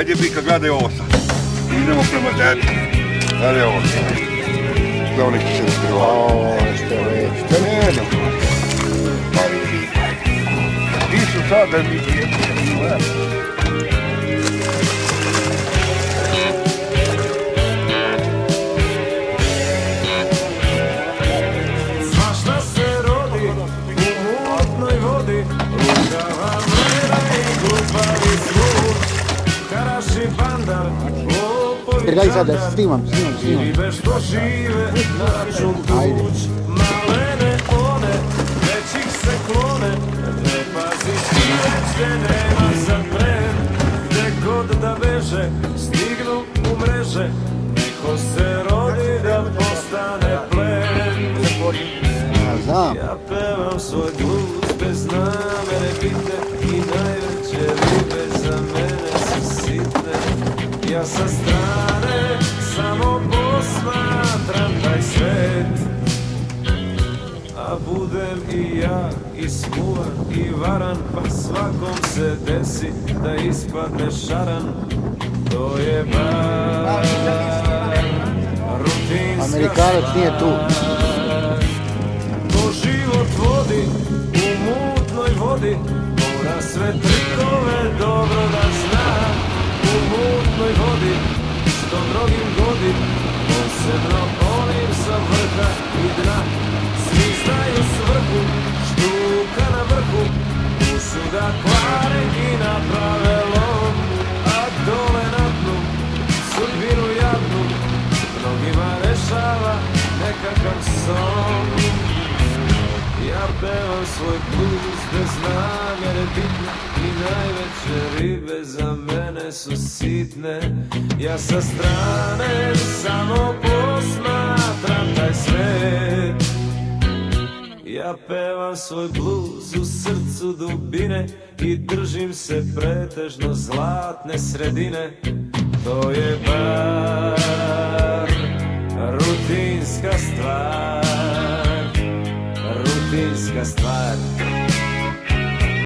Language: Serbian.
Ajde Bika, gledaj ovo sad. Idemo prema dedi. Gledaj ovo sad. Da oni će se skrivati. Što je već, što je jedno. Ti su sad da mi... Svašta se rodi u mutnoj vodi, lukava mrena i glupavi zvuk. Karaši bandar, lopovi Gledaj sad, žandar, snimam. i ribe što žive na račun kuć. Malene one, već ih se klone, ne paziš ti već te nema za plen. Gde god da beže, stignu u mreže, neko se rodi da postane plen. Znam. Ja pevam svoj blues bez namere bitne i najveće ribe za mene su sitne. Ja sa strane samo posmatram taj svet, a budem i ja ismuvan i varan, pa svakom se desi da ispadne šaran. To je bar rutinska Amerikanac nije tu. Ko život vodi u mutnoj vodi, mora sve trikove dobro da zna. U mutnoj vodi, što drugim godi, posebno onim sa vrha i dna. Svi znaju svrhu, štuka na vrhu, usuda kvare i naprave lom. A dole na dnu, sudbinu jadnu, mnogima rešava nekakav son. Ja pevam svoj blues bez namere bitne i najveće ribe za mene su sitne. Ja sa strane samo posmatram taj svet. Ja pevam svoj blues u srcu dubine i držim se pretežno zlatne sredine. To je bar rutinska stvar, rutinska stvar.